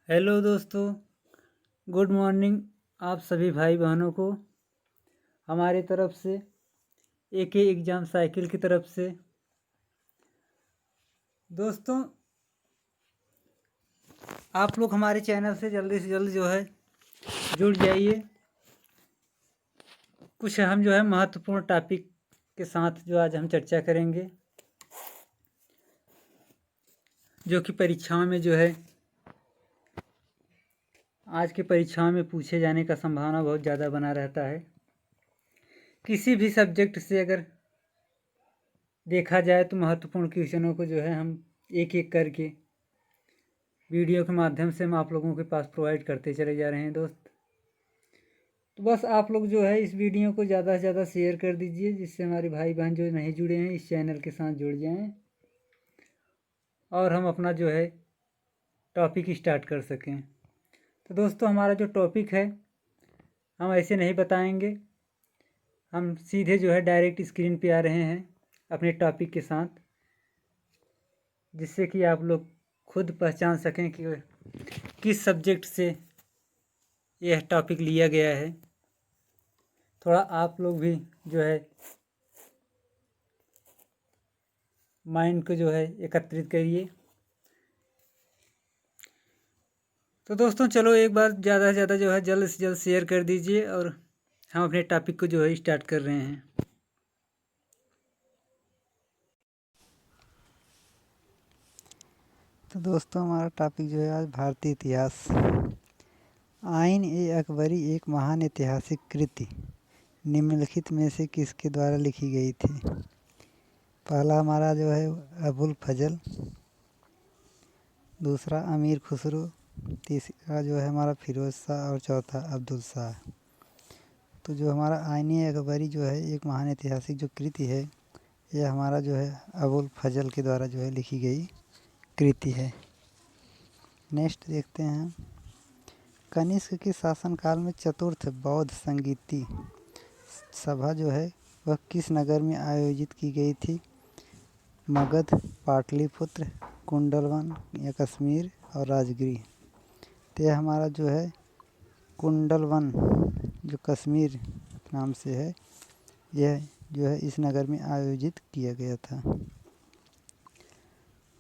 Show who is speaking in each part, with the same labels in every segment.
Speaker 1: Hello दोस्तों, good morning आप सभी भाई बहनों को हमारे तरफ से AK एग्ज़ाम साइकिल की तरफ से। दोस्तों, आप लोग हमारे चैनल से जल्द जो है जुड़ जाइए। कुछ हम जो है महत्वपूर्ण टॉपिक के साथ जो आज हम चर्चा करेंगे, जो कि परीक्षाओं में जो है आज की परीक्षाओं में पूछे जाने का संभावना बहुत ज़्यादा बना रहता है। किसी भी सब्जेक्ट से अगर देखा जाए तो महत्वपूर्ण क्वेश्चनों को जो है हम एक एक करके वीडियो के माध्यम से हम आप लोगों के पास प्रोवाइड करते चले जा रहे हैं दोस्त। तो बस आप लोग जो है इस वीडियो को ज़्यादा से ज़्यादा शेयर कर दीजिए, जिससे हमारे भाई बहन जो नहीं जुड़े हैं इस चैनल के साथ जुड़ जाएं और हम अपना जो है टॉपिक स्टार्ट कर सकें। तो दोस्तों, हमारा जो टॉपिक है हम ऐसे नहीं बताएंगे, हम सीधे जो है डायरेक्ट स्क्रीन पे आ रहे हैं अपने टॉपिक के साथ, जिससे कि आप लोग खुद पहचान सकें कि किस सब्जेक्ट से यह टॉपिक लिया गया है। थोड़ा आप लोग भी जो है माइंड को जो है एकत्रित करिए। तो दोस्तों चलो एक बार ज़्यादा से ज़्यादा जो है जल्द से जल्द शेयर कर दीजिए और हम अपने टॉपिक को जो है स्टार्ट कर रहे हैं।
Speaker 2: तो दोस्तों, हमारा टॉपिक जो है आज भारतीय इतिहास। आइन ए अकबरी एक महान ऐतिहासिक कृति निम्नलिखित में से किसके द्वारा लिखी गई थी? पहला हमारा जो है अबुल फजल, दूसरा अमीर खुसरो, तीसरा जो है हमारा फिरोज शाह और चौथा अब्दुल शाह। तो जो हमारा आइन ए अकबरी जो है एक महान ऐतिहासिक जो कृति है, यह हमारा जो है अबुल फजल के द्वारा जो है लिखी गई कृति है। नेक्स्ट देखते हैं, कनिष्क के शासनकाल में चतुर्थ बौद्ध संगीति सभा जो है वह किस नगर में आयोजित की गई थी? मगध, पाटलिपुत्र, कुंडलवन या कश्मीर और राजगीर। तो यह हमारा जो है कुंडलवन जो कश्मीर नाम से है, यह जो है इस नगर में आयोजित किया गया था।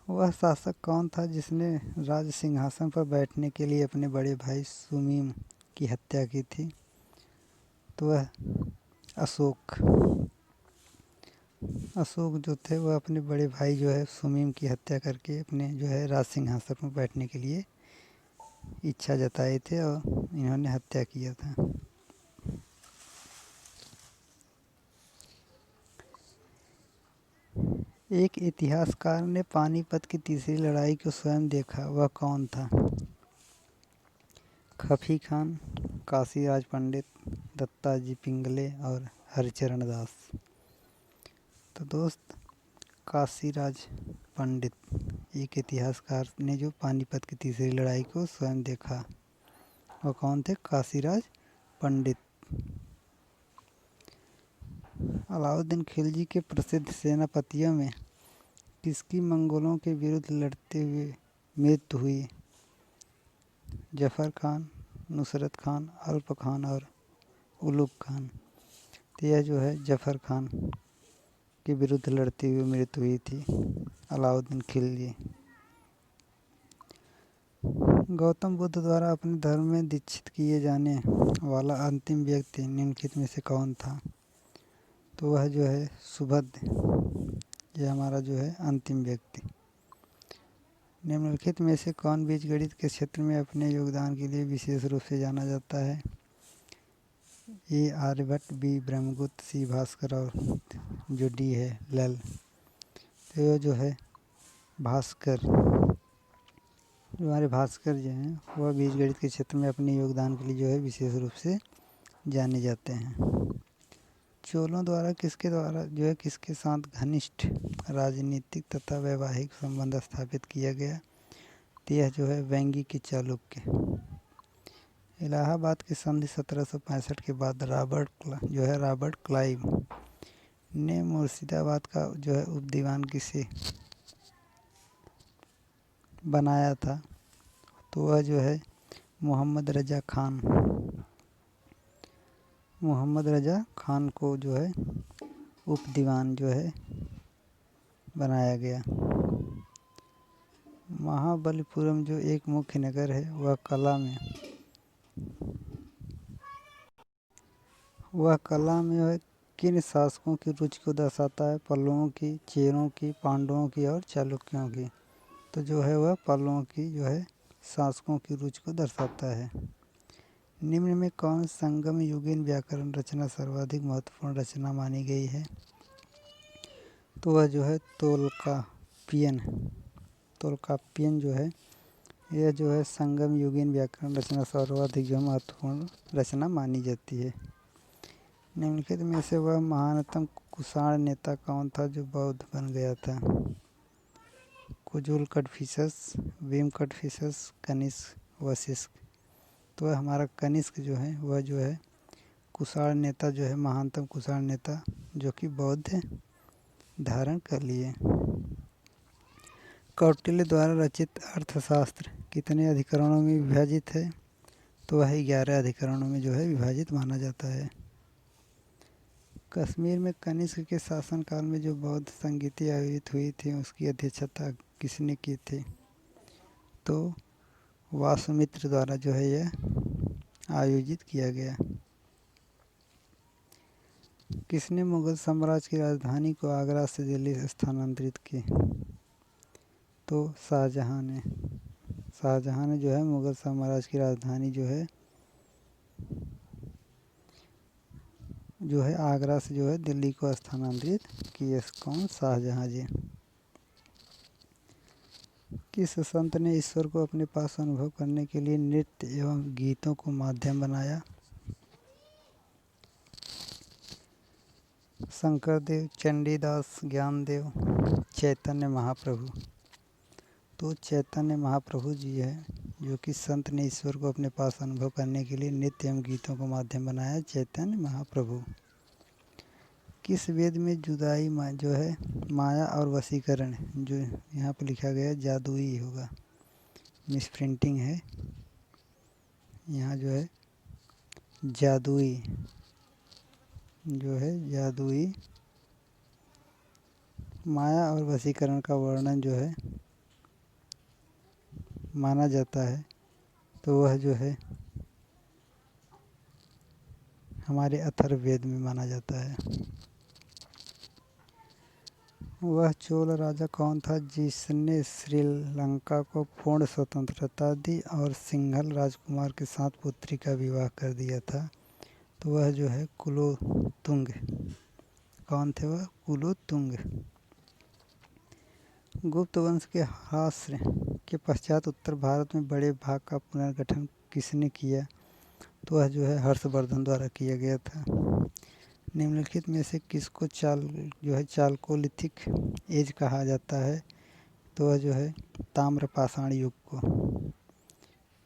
Speaker 2: वह शासक कौन था जिसने राज सिंहासन पर बैठने के लिए अपने बड़े भाई सुमीम की हत्या की थी? तो वह अशोक जो थे वह अपने बड़े भाई जो है सुमीम की हत्या करके अपने जो है राज सिंहासन पर बैठने के लिए इच्छा जताए थे और इन्होंने हत्या किया था। एक इतिहासकार ने पानीपत की तीसरी लड़ाई को स्वयं देखा, वह कौन था? खफी खान, काशीराज पंडित, दत्ताजी पिंगले और हरिचरण दास। तो दोस्त, काशीराज पंडित एक इतिहासकार ने जो पानीपत की तीसरी लड़ाई को स्वयं देखा, वह कौन थे? काशीराज पंडित। अलाउद्दीन खिलजी के प्रसिद्ध सेनापतियों में किसकी मंगोलों के विरुद्ध लड़ते हुए मृत्यु हुई? जफ़र खान, नुसरत खान, अल्प खान और उलुग खान। तो यह जो है जफ़र खान के विरुद्ध लड़ते हुए मृत्यु हुई थी अलाउद्दीन खिलजी। गौतम बुद्ध द्वारा अपने धर्म में दीक्षित किए जाने वाला अंतिम व्यक्ति निम्नलिखित में से कौन था? तो वह जो है सुबुद्ध, यह हमारा जो है अंतिम व्यक्ति। निम्नलिखित में से कौन बीजगणित के क्षेत्र में अपने योगदान के लिए विशेष रूप से जाना जाता है? ए आर्यभट्ट, बी ब्रह्मगुप्त, सी भास्कर और जो डी है लल। तो यह जो है भास्कर, जो हमारे भास्कर जो हैं वह बीजगणित के क्षेत्र में अपने योगदान के लिए जो है विशेष रूप से जाने जाते हैं। चोलों द्वारा किसके साथ घनिष्ठ राजनीतिक तथा वैवाहिक संबंध स्थापित किया गया? तो यह जो है वेंगी के चालुक्य। इलाहाबाद की संधि 1765 के बाद रॉबर्ट क्लाइव ने मुर्शिदाबाद का जो है उपदीवान किसे बनाया था? तो वह जो है मोहम्मद रजा खान को जो है उप दीवान जो है बनाया गया। महाबलीपुरम जो एक मुख्य नगर है वह कला में वह किन शासकों की रुचि को दर्शाता है? पल्लवों की, चेरों की, पांडवों की और चालुक्यों की। तो जो है वह पल्लवों की जो है शासकों की रुचि को दर्शाता है। निम्न में कौन संगम युगीन व्याकरण रचना सर्वाधिक महत्वपूर्ण रचना मानी गई है? तो वह जो है तोल्काप्पियन जो है यह जो है संगम युगीन व्याकरण रचना सर्वाधिक जो महत्वपूर्ण रचना मानी जाती है। निम्नलिखित में से वह महानतम कुषाण नेता कौन था जो बौद्ध बन गया था? कुजुल कड़फिसस, भीम कड़फिसस, कनिष्क, वशिष्ठ। तो वह हमारा कनिष्क जो है वह जो है कुषाण नेता जो है महानतम कुषाण नेता जो कि बौद्ध धारण कर लिए। कौटिल्य द्वारा रचित अर्थशास्त्र कितने अधिकरणों में विभाजित है? तो वह 11 अधिकरणों में जो है विभाजित माना जाता है। कश्मीर में कनिष्क के शासनकाल में जो बौद्ध संगीति आयोजित हुई थी उसकी अध्यक्षता किसने की थी? तो वासुमित्र द्वारा जो है यह आयोजित किया गया। किसने मुगल साम्राज्य की राजधानी को आगरा से दिल्ली स्थानांतरित की? तो शाहजहां ने जो है मुगल साम्राज्य की राजधानी जो है आगरा से जो है दिल्ली को स्थानांतरित किए। कौन? शाहजहां जी। किस संत ने ईश्वर को अपने पास अनुभव करने के लिए नृत्य एवं गीतों को माध्यम बनाया? शंकरदेव, चंडीदास, ज्ञानदेव, चैतन्य महाप्रभु। तो चैतन्य महाप्रभु जी है जो कि संत ने ईश्वर को अपने पास अनुभव करने के लिए नृत्य एवं गीतों को माध्यम बनाया, चैतन्य महाप्रभु। किस वेद में जुदाई जो है माया और वशीकरण जो यहाँ पर लिखा गया जादुई होगा, मिसप्रिंटिंग है, यहाँ जो है जादुई माया और वशीकरण का वर्णन जो है माना जाता है। तो वह जो है हमारे अथर्ववेद में माना जाता है। वह चोल राजा कौन था जिसने श्रीलंका को पूर्ण स्वतंत्रता दी और सिंघल राजकुमार के साथ पुत्री का विवाह कर दिया था? तो वह जो है कुलोत्तुंग। कौन थे वह? कुलोत्तुंग। गुप्त वंश के ह्रास के पश्चात उत्तर भारत में बड़े भाग का पुनर्गठन किसने किया? तो वह जो है हर्षवर्धन द्वारा किया गया था। निम्नलिखित में से किसको चालकोलिथिक एज कहा जाता है? तो वह जो है ताम्रपाषाण युग को।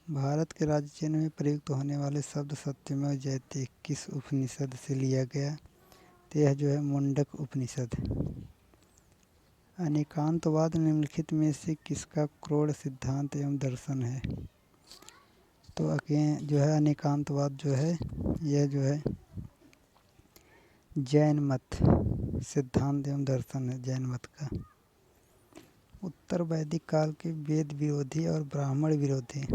Speaker 2: भारत के राज्य चिन्ह में प्रयुक्त होने वाले शब्द सत्यमेव जयते किस उपनिषद से लिया गया? तो यह जो है मुंडक उपनिषद। अनेकांतवाद निम्नलिखित में से किसका क्रोड़ सिद्धांत एवं दर्शन है? तो जो है अनेकांतवाद जो है यह जो है जैन मत सिद्धांत एवं दर्शन है, जैन मत का। उत्तर वैदिक काल के वेद विरोधी और ब्राह्मण विरोधी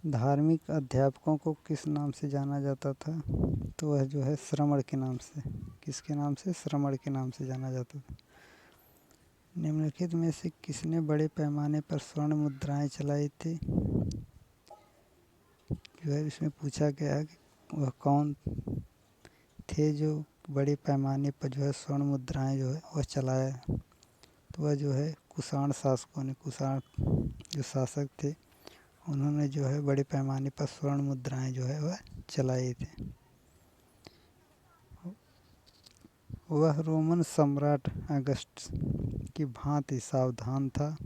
Speaker 2: धार्मिक अध्यापकों को किस नाम से जाना जाता था? तो वह जो है श्रमण के नाम से। किसके नाम से? श्रमण के नाम से जाना जाता था। निम्नलिखित में से किसने बड़े पैमाने पर स्वर्ण मुद्राएं चलाई थी? जो है इसमें पूछा गया है कि वह कौन थे जो बड़े पैमाने पर जो है स्वर्ण मुद्राएं जो है वह चलाया। तो वह जो है कुषाण शासकों ने, कुषाण जो शासक थे उन्होंने जो है बड़े पैमाने पर स्वर्ण मुद्राएं जो है वह चलाई थी। वह रोमन सम्राट अगस्टस की भांति सावधान था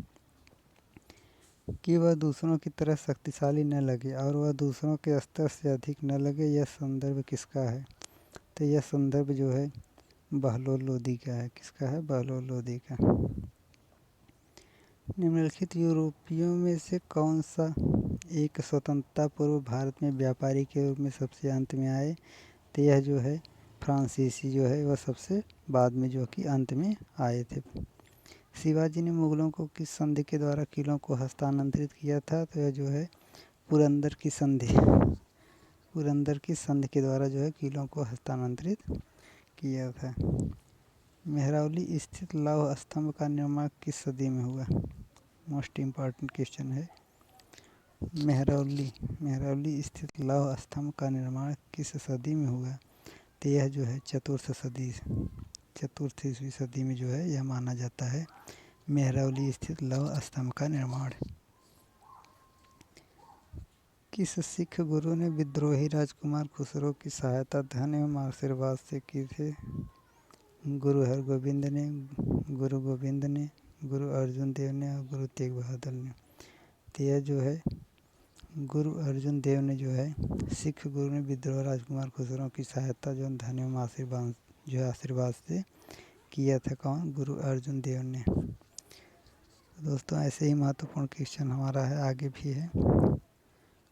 Speaker 2: कि वह दूसरों की तरह शक्तिशाली न लगे और वह दूसरों के स्तर से अधिक न लगे। यह संदर्भ किसका है? तो यह संदर्भ जो है बहलोल लोदी का है। किसका है? बहलोल लोदी का। निम्नलिखित यूरोपियों में से कौन सा एक स्वतंत्रता पूर्व भारत में व्यापारी के रूप में सबसे अंत में आए? तो यह जो है फ्रांसीसी जो है वह सबसे बाद में जो कि अंत में आए थे। शिवाजी ने मुगलों को किस संधि के द्वारा किलों को हस्तांतरित किया था? तो यह जो है पुरंदर की संधि के द्वारा जो है किलों को हस्तांतरित किया था। मेहरौली स्थित लौह स्तंभ का निर्माण किस सदी में हुआ? मोस्ट इम्पॉर्टेंट क्वेश्चन है। मेहरौली स्थित लौह स्तंभ का निर्माण किस सदी में हुआ? तो यह जो है चतुर्थ ईस्वी सदी में जो है यह माना जाता है मेहरौली स्थित लौह स्तंभ का निर्माण। किस सिख गुरु ने विद्रोही राजकुमार खुसरो की सहायता धन एवं आशीर्वाद से की थी? गुरु हरगोबिंद ने, गुरु गोविंद ने, गुरु अर्जुन देव ने और गुरु तेग बहादुर ने। तो यह जो है गुरु अर्जुन देव ने जो है सिख गुरु ने विद्रोह राजकुमार खुसरो की सहायता जो धन एवं आशीर्वाद से किया था। कौन? गुरु अर्जुन देव ने। दोस्तों ऐसे ही महत्वपूर्ण क्वेश्चन हमारा है, आगे भी है।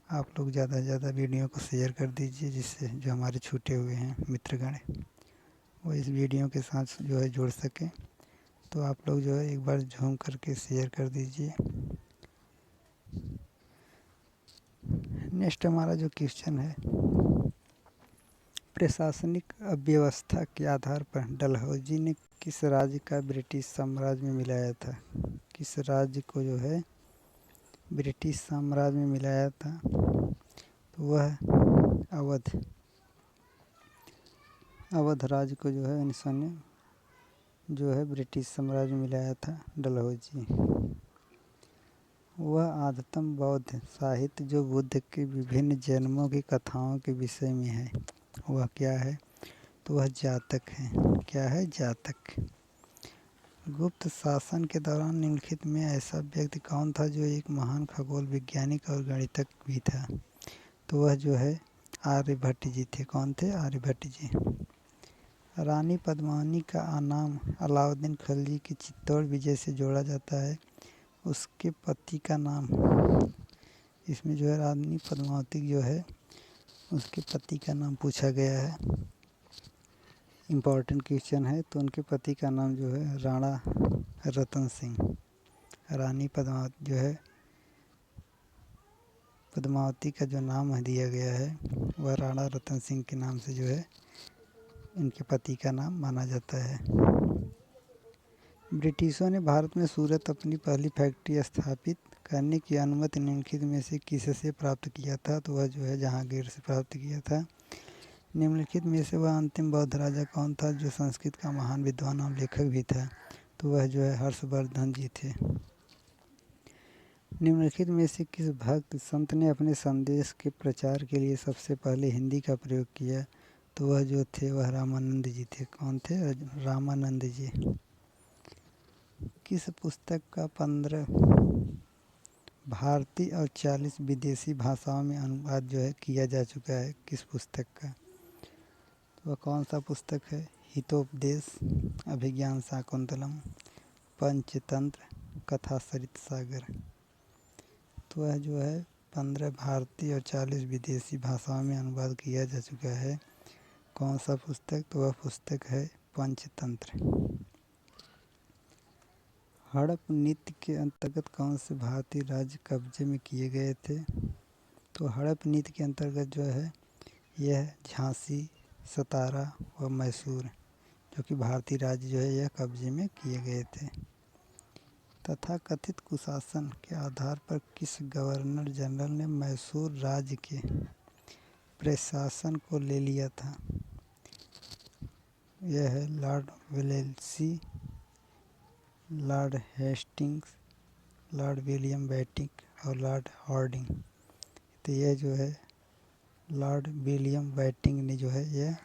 Speaker 2: आप लोग ज़्यादा से ज़्यादा वीडियो को शेयर कर दीजिए, जिससे जो हमारे छूटे हुए हैं मित्रगण वो इस वीडियो के साथ जो है जुड़ सकें। तो आप लोग जो है एक बार झूम करके शेयर कर दीजिए। नेक्स्ट हमारा जो क्वेश्चन है, प्रशासनिक अव्यवस्था के आधार पर डलहौजी ने किस राज्य का ब्रिटिश साम्राज्य में मिलाया था? किस राज्य को जो है ब्रिटिश साम्राज्य में मिलाया था? तो वह अवध राज्य को जो है इन्होंने जो है ब्रिटिश साम्राज्य में मिलाया था डलहौजी। वह आद्यतम बौद्ध साहित्य जो बुद्ध के विभिन्न जन्मों की कथाओं के विषय में है, वह क्या है? तो वह जातक है। क्या है? जातक। गुप्त शासन के दौरान निम्नलिखित में ऐसा व्यक्ति कौन था जो एक महान खगोल वैज्ञानिक और गणितज्ञ भी था? तो वह जो है आर्यभट्ट जी थे। कौन थे? आर्यभट्ट जी। रानी पद्मावती का नाम अलाउद्दीन खिलजी की चित्तौड़ विजय से जोड़ा जाता है। उसके पति का नाम, इसमें जो है रानी पद्मावती जो है उसके पति का नाम पूछा गया है, इम्पॉर्टेंट क्वेश्चन है। तो उनके पति का नाम जो है राणा रतन सिंह। रानी पद्मावती जो है पद्मावती का जो नाम दिया गया है वह राणा रतन सिंह के नाम से जो है इनके पति का नाम माना जाता है। ब्रिटिशों ने भारत में सूरत अपनी पहली फैक्ट्री स्थापित करने की अनुमति निम्नलिखित में से किससे प्राप्त किया था? तो वह जो है जहांगीर से प्राप्त किया था। निम्नलिखित में से वह अंतिम बौद्ध राजा कौन था जो संस्कृत का महान विद्वान और लेखक भी था? तो वह जो है हर्षवर्धन जी थे। निम्नलिखित में से किस भक्त संत ने अपने संदेश के प्रचार के लिए सबसे पहले हिंदी का प्रयोग किया? तो वह जो थे वह रामानंद जी थे। कौन थे? रामानंद जी। किस पुस्तक का 15 भारतीय और 40 विदेशी भाषाओं में अनुवाद जो है किया जा चुका है? किस पुस्तक का? तो वह कौन सा पुस्तक है? हितोपदेश, अभिज्ञान शाकुंतलम, पंचतंत्र, कथा सरित सागर। तो वह जो है 15 भारतीय और 40 विदेशी भाषाओं में अनुवाद किया जा चुका है। कौन सा पुस्तक? तो वह पुस्तक है पंचतंत्र। हड़प नीति के अंतर्गत कौन से भारतीय राज्य कब्जे में किए गए थे? तो हड़प नीति के अंतर्गत जो है यह झांसी, सतारा व मैसूर जो कि भारतीय राज्य जो है यह कब्जे में किए गए थे। तथा कथित कुशासन के आधार पर किस गवर्नर जनरल ने मैसूर राज्य के प्रशासन को ले लिया था? यह है Lord Wellesley, Lord Hastings, Lord William Bentinck और लॉर्ड हार्डिंग। तो यह जो है लॉर्ड विलियम बेटिंग ने जो है यह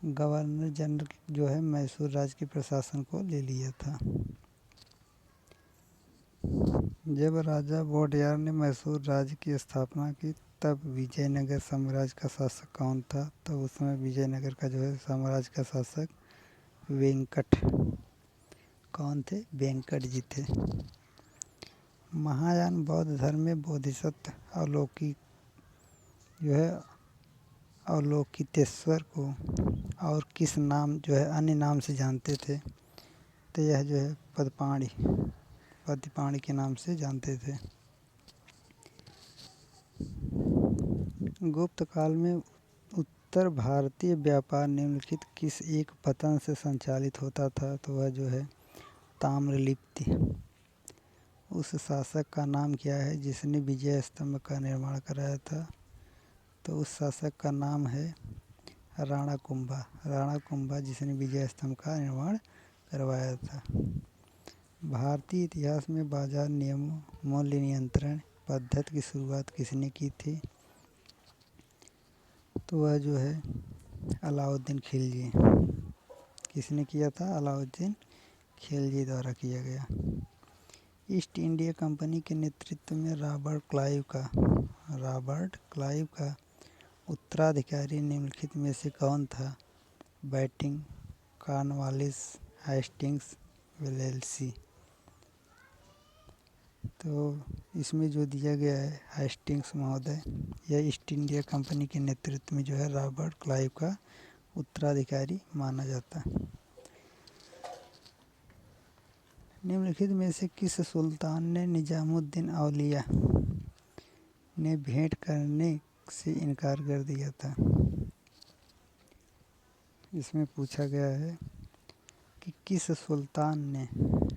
Speaker 2: गवर्नर जनरल जो है मैसूर राज्य के प्रशासन को ले लिया था। जब राजा वोडेयार ने मैसूर राज्य की स्थापना की तब विजयनगर साम्राज्य का शासक कौन था? तब उस समय विजयनगर का जो है साम्राज्य का शासक वेंकट कौन थे? वेंकट जी थे। महायान बौद्ध धर्म में बोधिसत्व अवलोकितेश्वर को और किस नाम अन्य नाम से जानते थे? तो यह पदपाणि के नाम से जानते थे। गुप्त काल में उत्तर भारतीय व्यापार निम्नलिखित किस एक पतन से संचालित होता था? तो वह ताम्रलिप्ति। उस शासक का नाम क्या है जिसने विजय स्तंभ का निर्माण कराया था? तो उस शासक का नाम है राणा कुंभा जिसने विजय स्तंभ का निर्माण करवाया था। भारतीय इतिहास में बाजार नियमों मूल्य नियंत्रण पद्धति की शुरुआत किसने की थी? तो वह अलाउद्दीन खिलजी। किसने किया था? अलाउद्दीन खिलजी द्वारा किया गया। ईस्ट इंडिया कंपनी के नेतृत्व में रॉबर्ट क्लाइव का उत्तराधिकारी निम्नलिखित में से कौन था? Batting, Cornwallis, Hastings, Wellesley. तो इसमें जो दिया गया है हेस्टिंग्स महोदय, यह ईस्ट इंडिया कंपनी के नेतृत्व में रॉबर्ट क्लाइव का उत्तराधिकारी माना जाता है। निम्नलिखित में से किस सुल्तान ने निजामुद्दीन औलिया ने भेंट करने से इनकार कर दिया था? इसमें पूछा गया है कि किस सुल्तान ने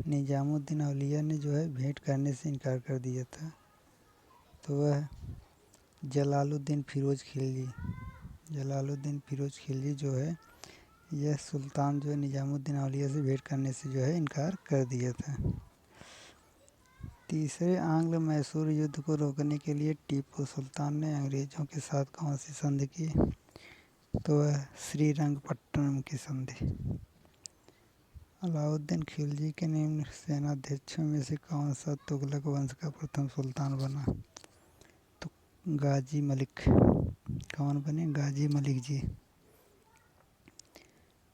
Speaker 2: निजामुद्दीन औलिया ने भेंट करने से इनकार कर दिया था? तो वह जलालुद्दीन फिरोज खिलजी यह सुल्तान निजामुद्दीन औलिया से भेंट करने से इनकार कर दिया था। तीसरे आंग्ल मैसूर युद्ध को रोकने के लिए टीपू सुल्तान ने अंग्रेजों के साथ कौन सी संधि की? तो वह श्रीरंगपट्टनम की संधि। अलाउद्दीन खिलजी के निम्न सेनाध्यक्षों में से कौन सा तुगलक वंश का प्रथम सुल्तान बना? तो गाजी मलिक। कौन बने? गाजी मलिक जी।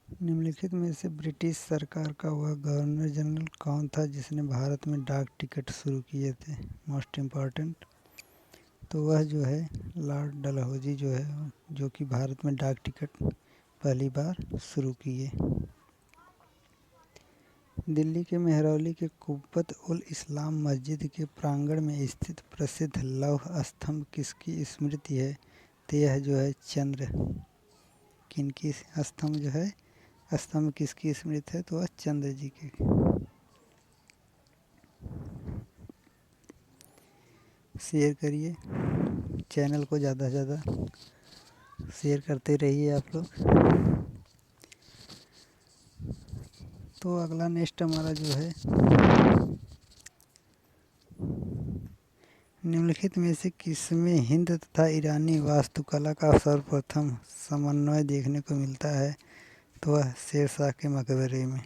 Speaker 2: निम्नलिखित में से ब्रिटिश सरकार का वह गवर्नर जनरल कौन था जिसने भारत में डाक टिकट शुरू किए थे? Most important. तो वह लॉर्ड डलहौजी जो कि भारत में डाक टिकट पहली बार शुरू किए। दिल्ली के मेहरौली के कुब्बत उल इस्लाम मस्जिद के प्रांगण में स्थित प्रसिद्ध लौह स्तंभ किसकी स्मृति है? तो यह चंद्र। किनकी स्तंभ किसकी स्मृति है? तो वह चंद्र जी की। शेयर करिए, चैनल को ज़्यादा से ज़्यादा शेयर करते रहिए आप लोग। तो अगला नेक्स्ट हमारा निम्नलिखित में से किसमें हिंद तथा ईरानी वास्तुकला का सर्वप्रथम समन्वय देखने को मिलता है? तो वह शेरशाह के मकबरे में।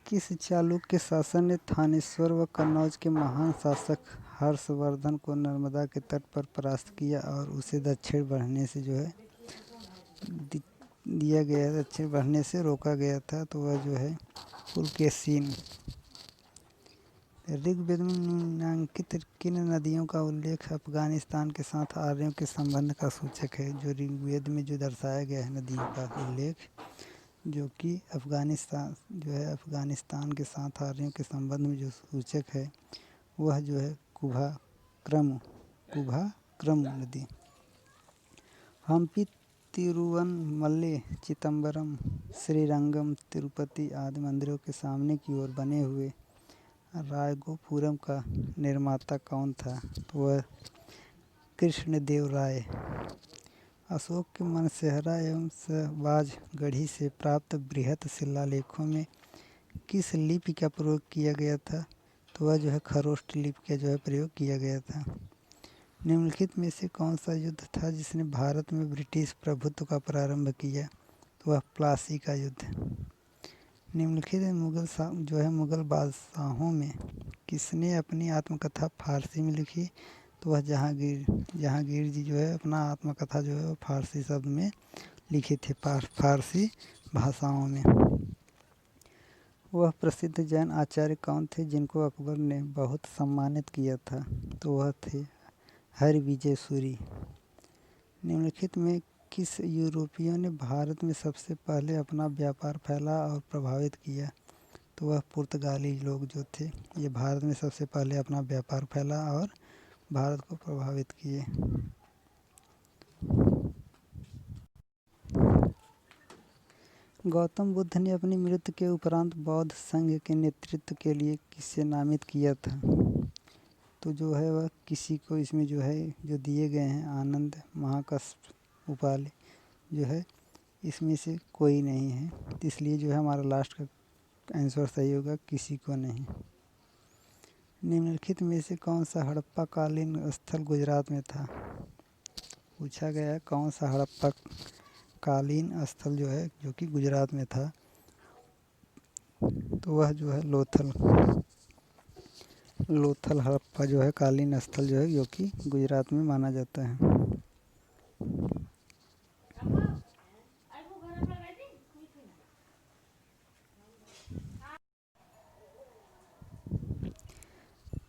Speaker 2: किस चालुक्य शासक ने थानेश्वर व कन्नौज के महान शासक हर्षवर्धन को नर्मदा के तट पर परास्त किया और उसे दक्षिण बढ़ने से दक्षिण बढ़ने से रोका गया था? तो वह पुलकेशिन। ऋग्वेद में निम्नलिखित किन नदियों का उल्लेख अफगानिस्तान के साथ आर्यों के संबंध का सूचक है? जो ऋग्वेद में दर्शाया गया है नदियों का उल्लेख जो कि अफगानिस्तान के साथ आर्यों के संबंध में जो सूचक है वह कुभा क्रम नदी। हम्पी, तिरुवनमले, चिदम्बरम, श्रीरंगम, तिरुपति आदि मंदिरों के सामने की ओर बने हुए रायगोपुरम का निर्माता कौन था? तो वह कृष्णदेवराय। अशोक के मनसेहरा एवं शहबाज गढ़ी से प्राप्त बृहत शिलालेखों में किस लिपि का प्रयोग किया गया था? तो वह खरोष्ट लिपि का प्रयोग किया गया था। निम्नलिखित में से कौन सा युद्ध था जिसने भारत में ब्रिटिश प्रभुत्व का प्रारंभ किया? तो वह प्लासी का युद्ध। निम्नलिखित मुगल बादशाहों में किसने अपनी आत्मकथा फारसी में लिखी? तो वह जहांगीर जी अपना आत्मकथा फारसी शब्द में लिखे थे फारसी भाषाओं में। वह प्रसिद्ध जैन आचार्य कौन थे जिनको अकबर ने बहुत सम्मानित किया था? तो वह थे हरिविजय सूरी। निम्नलिखित में किस यूरोपियों ने भारत में सबसे पहले अपना व्यापार फैला और प्रभावित किया? तो वह पुर्तगाली लोग जो थे ये भारत में सबसे पहले अपना व्यापार फैला और भारत को प्रभावित किए। गौतम बुद्ध ने अपनी मृत्यु के उपरांत बौद्ध संघ के नेतृत्व के लिए किसे नामित किया था? तो जो है वह किसी को इसमें जो है जो दिए गए हैं आनंद महाकश्यप उपालि जो है इसमें से कोई नहीं है, इसलिए जो है हमारा लास्ट का आंसर सही होगा किसी को नहीं। निम्नलिखित में से कौन सा हड़प्पा कालीन स्थल गुजरात में था? पूछा गया है कौन सा हड़प्पा कालीन स्थल जो है जो कि गुजरात में था? तो वह जो है लोथल हड़प्पा जो है कालीन स्थल जो है जो कि गुजरात में माना जाता है।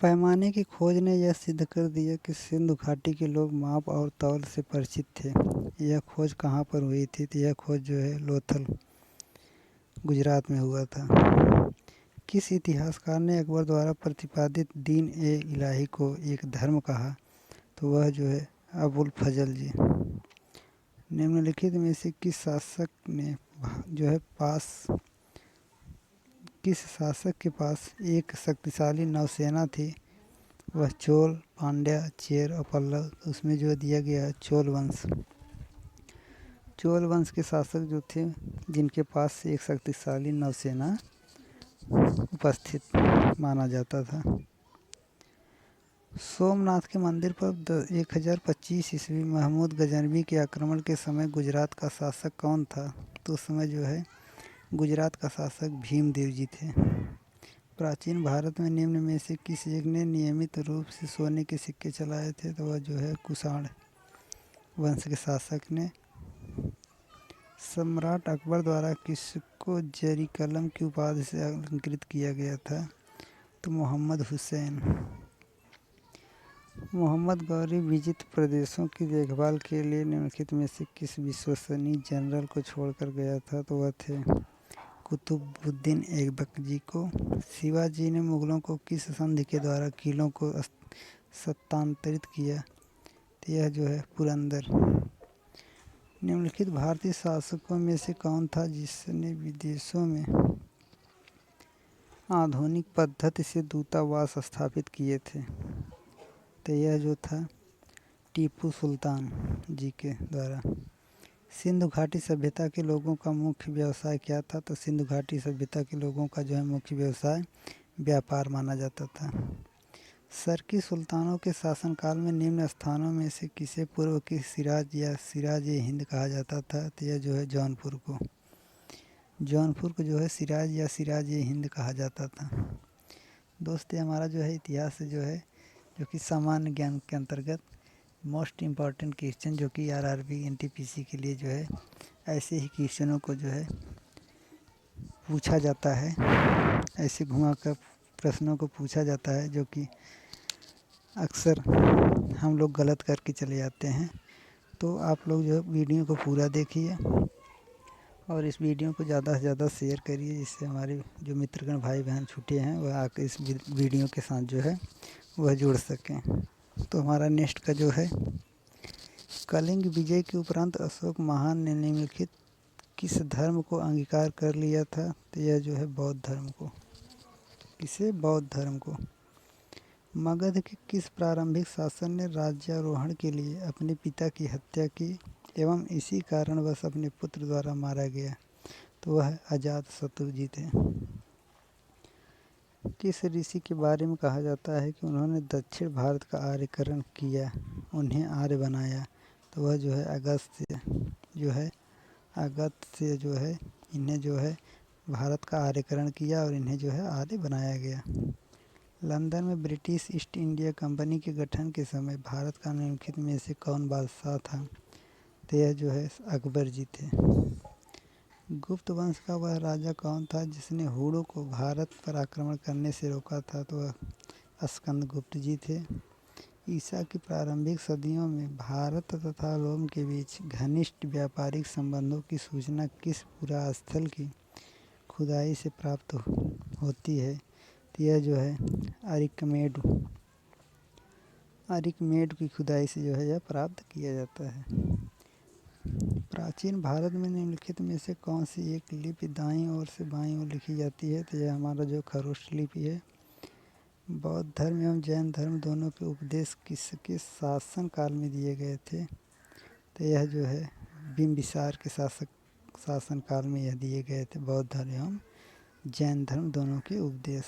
Speaker 2: पैमाने की खोज ने यह सिद्ध कर दिया कि सिंधु घाटी के लोग माप और तौल से परिचित थे। यह खोज कहाँ पर हुई थी? तो यह खोज जो है लोथल गुजरात में हुआ था। किस इतिहासकार ने अकबर द्वारा प्रतिपादित दीन ए इलाही को एक धर्म कहा? तो वह जो है अबुल फजल जी। निम्नलिखित में से किस शासक के पास एक शक्तिशाली नौसेना थी? वह चोल, पांड्या, चेर और पल्लव। उसमें जो दिया गया है चोल वंश। चोल वंश के शासक जो थे जिनके पास एक शक्तिशाली नौसेना उपस्थित माना जाता था। सोमनाथ के मंदिर पर 1025 ईस्वी महमूद गजनवी के आक्रमण के समय गुजरात का शासक कौन था? तो उस समय जो है गुजरात का शासक भीमदेव जी थे। प्राचीन भारत में निम्न में से किस एक ने नियमित रूप से सोने के सिक्के चलाए थे? तो वह जो है कुषाण वंश के शासक ने। सम्राट अकबर द्वारा किसको जरी कलम की उपाधि से अलंकृत किया गया था? तो मोहम्मद हुसैन। मोहम्मद गौरी विजित प्रदेशों की देखभाल के लिए निम्नलिखित में से किस विश्वसनीय जनरल को छोड़कर गया था? तो वह थे कुतुबुद्दीन ऐबक जी को। शिवाजी ने मुगलों को किस संधि के द्वारा किलों को स्थानांतरित किया? तो यह जो है पुरंदर। निम्नलिखित भारतीय शासकों में से कौन था जिसने विदेशों में आधुनिक पद्धति से दूतावास स्थापित किए थे? तो यह जो था टीपू सुल्तान जी के द्वारा। सिंधु घाटी सभ्यता के लोगों का मुख्य व्यवसाय क्या था? तो सिंधु घाटी सभ्यता के लोगों का जो है मुख्य व्यवसाय व्यापार माना जाता था। सरकी सुल्तानों के शासनकाल में निम्न स्थानों में से किसे पूर्व की सिराज या सिराज ए हिंद कहा जाता था? तो यह जो है जौनपुर को जो है सिराज या सिराज ए हिंद कहा जाता था। दोस्त ये हमारा जो है इतिहास जो है जो कि सामान्य ज्ञान के अंतर्गत मोस्ट इम्पॉर्टेंट क्वेश्चन जो कि आरआरबी एनटीपीसी के लिए जो है ऐसे ही क्वेश्चनों को जो है पूछा जाता है, ऐसे घुमाकर प्रश्नों को पूछा जाता है जो कि अक्सर हम लोग गलत करके चले जाते हैं। तो आप लोग जो है वीडियो को पूरा देखिए और इस वीडियो को ज़्यादा से ज़्यादा शेयर करिए जिससे हमारे जो मित्रगण भाई बहन छूटे हैं वह आकर इस वीडियो के साथ जो है वह जुड़ सकें। तो हमारा नेक्स्ट का जो है कलिंग विजय के उपरांत अशोक महान ने निम्नलिखित किस धर्म को अंगीकार कर लिया था? तो यह जो है बौद्ध धर्म को। किसे? बौद्ध धर्म को। मगध के किस प्रारंभिक शासक ने राज्यारोहण के लिए अपने पिता की हत्या की एवं इसी कारणवश अपने पुत्र द्वारा मारा गया? तो वह अजातशत्रु जी थे। किस ऋषि के बारे में कहा जाता है कि उन्होंने दक्षिण भारत का आर्यकरण किया, उन्हें आर्य बनाया? तो वह जो है अगस्त्य जो है इन्हें जो है भारत का आर्यकरण किया और इन्हें जो है आर्य बनाया गया। लंदन में ब्रिटिश ईस्ट इंडिया कंपनी के गठन के समय भारत का निम्नलिखित में से कौन बादशाह था? तो यह जो है अकबर जी थे। गुप्त वंश का वह राजा कौन था जिसने हूणों को भारत पर आक्रमण करने से रोका था? तो वह स्कंदगुप्त जी थे। ईसा की प्रारंभिक सदियों में भारत तथा रोम के बीच घनिष्ठ व्यापारिक संबंधों की सूचना किस पुरास्थल की खुदाई से प्राप्त होती है? तो यह जो है अरिकमेड की खुदाई से जो है यह प्राप्त किया जाता है। प्राचीन भारत में निम्नलिखित में से कौन सी एक लिपि दाईं ओर से बाईं ओर लिखी जाती है? तो यह हमारा जो खरोष्ट लिपि है। बौद्ध धर्म एवं जैन धर्म दोनों के उपदेश किसके शासन काल में दिए गए थे? तो यह जो है बिंबिसार के शासन काल में यह दिए गए थे। बौद्ध धर्म एवं जैन धर्म दोनों के उपदेश।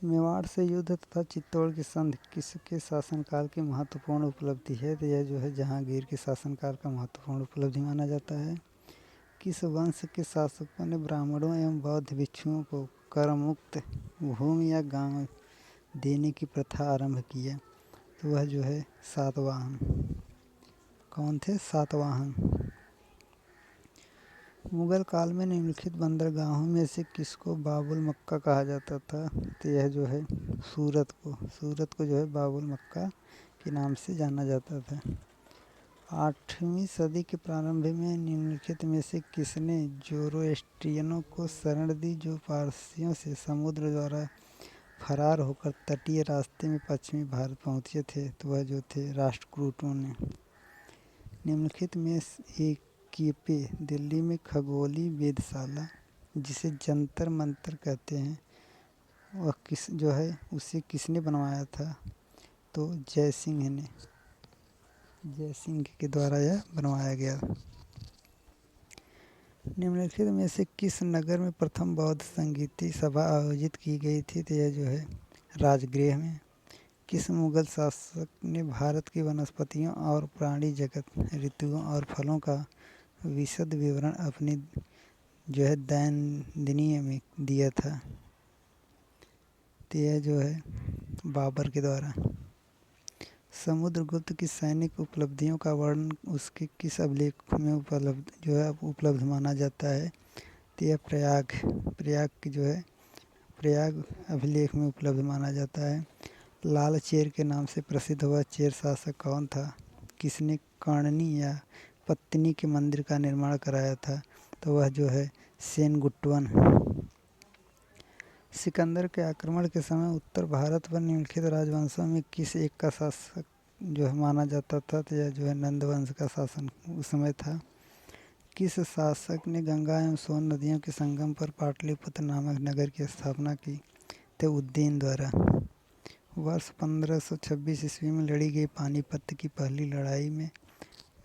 Speaker 2: मेवाड़ से युद्ध तथा चित्तौड़ की संधि किसके शासनकाल की महत्वपूर्ण उपलब्धि है? तो यह जो है जहांगीर के शासनकाल का महत्वपूर्ण उपलब्धि माना जाता है। किस वंश के शासकों ने ब्राह्मणों एवं बौद्ध भिक्षुओं को करमुक्त भूमि या गांव देने की प्रथा आरंभ की है? तो वह जो है सातवाहन। कौन थे? सातवाहन। मुगल काल में निम्नलिखित बंदरगाहों में से किसको बाबुल मक्का कहा जाता था? तो यह जो है सूरत को जो है बाबुल मक्का के नाम से जाना जाता था। 8वीं सदी के प्रारंभ में निम्नलिखित में से किसने जोरोएस्ट्रियनों को शरण दी जो पारसियों से समुद्र द्वारा फरार होकर तटीय रास्ते में पश्चिमी भारत पहुँचे थे? तो वह जो थे राष्ट्रकूटों ने। निम्नलिखित में एक कीपे दिल्ली में खगोलीय वेधशाला जिसे जंतर मंतर कहते हैं वह उसे किसने बनवाया था? तो जयसिंह के द्वारा यह बनवाया गया। निम्नलिखित में से किस नगर में प्रथम बौद्ध संगीति सभा आयोजित की गई थी? तो यह जो है राजगृह में। किस मुगल शासक ने भारत की वनस्पतियों और प्राणी जगत, ऋतुओं और फलों का विशद विवरण अपनी जो है दैनंदिनी में दिया था? तो यह जो है बाबर के द्वारा। समुद्रगुप्त की सैनिक उपलब्धियों का वर्णन उसके किस अभिलेख में उपलब्ध माना जाता है? तो यह प्रयाग अभिलेख में उपलब्ध माना जाता है। लाल चेर के नाम से प्रसिद्ध हुआ चेर शासक कौन था? किसने कर्णनी या पत्तनी के मंदिर का निर्माण कराया था? तो वह जो है सेनगुट्टवन। सिकंदर के आक्रमण के समय उत्तर भारत पर निम्नलिखित राजवंशों में किस एक का शासक जो है माना जाता था? तो यह जो है नंद वंश का शासन उस समय था। किस शासक ने गंगा एवं सोन नदियों के संगम पर पाटलिपुत्र नामक नगर की स्थापना की? तो उज्जैन द्वारा। वर्ष 1526 ईस्वी में लड़ी गई पानीपत की पहली लड़ाई में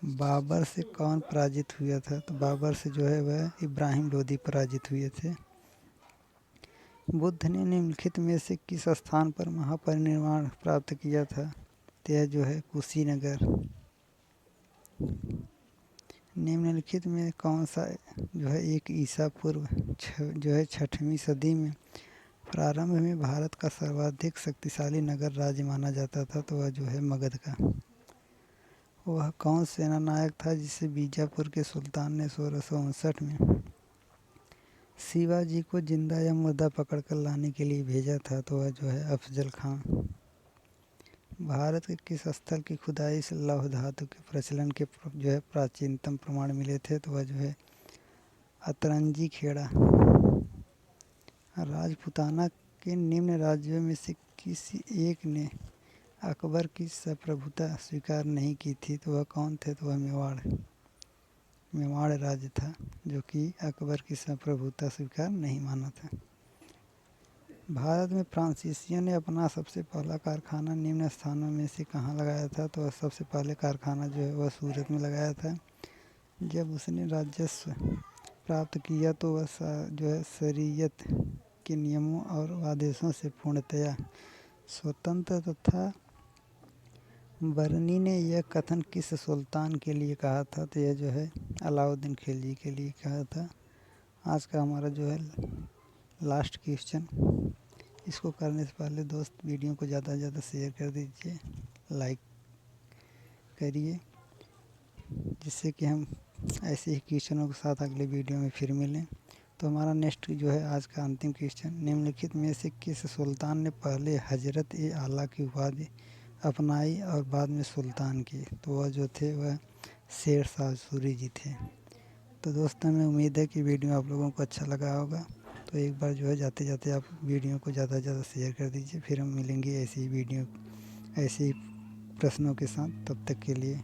Speaker 2: बाबर से कौन पराजित हुआ था? तो बाबर से जो है वह इब्राहिम लोदी पराजित हुए थे। बुद्ध ने निम्नलिखित में से किस स्थान पर महापरिनिर्वाण प्राप्त किया था? तो यह जो है कुशीनगर। निम्नलिखित में कौन सा जो है एक ईसा पूर्व जो है 6वीं सदी में प्रारंभ में भारत का सर्वाधिक शक्तिशाली नगर राज्य माना जाता था? तो वह जो है मगध का। वह कौन सेना नायक था जिसे बीजापुर के सुल्तान ने 1659 में शिवाजी को जिंदा या मुर्दा पकड़कर लाने के लिए भेजा था? तो वह जो है अफजल खां। भारत के किस स्थल की खुदाई से लौह धातु के प्रचलन के जो है प्राचीनतम प्रमाण मिले थे? तो वह जो है अतरंजी खेड़ा। राजपूताना के निम्न राज्यों में से किसी एक ने अकबर की संप्रभुता स्वीकार नहीं की थी? तो वह कौन थे? तो वह मेवाड़ राज्य था जो कि अकबर की संप्रभुता स्वीकार नहीं माना था। भारत में फ्रांसीसियों ने अपना सबसे पहला कारखाना निम्न स्थानों में से कहाँ लगाया था? तो वह सबसे पहले कारखाना जो है वह सूरत में लगाया था। जब उसने राजस्व प्राप्त किया तो वह जो है शरीयत के नियमों और आदेशों से पूर्णतया स्वतंत्र तथा। बरनी ने यह कथन किस सुल्तान के लिए कहा था? तो यह जो है अलाउद्दीन खिलजी के लिए कहा था। आज का हमारा जो है लास्ट क्वेश्चन, इसको करने से पहले दोस्त वीडियो को ज़्यादा से ज़्यादा शेयर कर दीजिए, लाइक करिए जिससे कि हम ऐसे ही क्वेश्चनों के साथ अगले वीडियो में फिर मिलें। तो हमारा नेक्स्ट जो है आज का अंतिम क्वेश्चन, निम्नलिखित में से किस सुल्तान ने पहले हजरत ए आला की उपाधि अपनाई और बाद में सुल्तान की? तो वह जो थे वह शेर शाह सूरी जी थे। तो दोस्तों, हमें उम्मीद है कि वीडियो आप लोगों को अच्छा लगा होगा। तो एक बार जो है जाते जाते आप वीडियो को ज़्यादा से ज़्यादा शेयर कर दीजिए। फिर हम मिलेंगे ऐसी ही वीडियो, ऐसे ही प्रश्नों के साथ। तब तक के लिए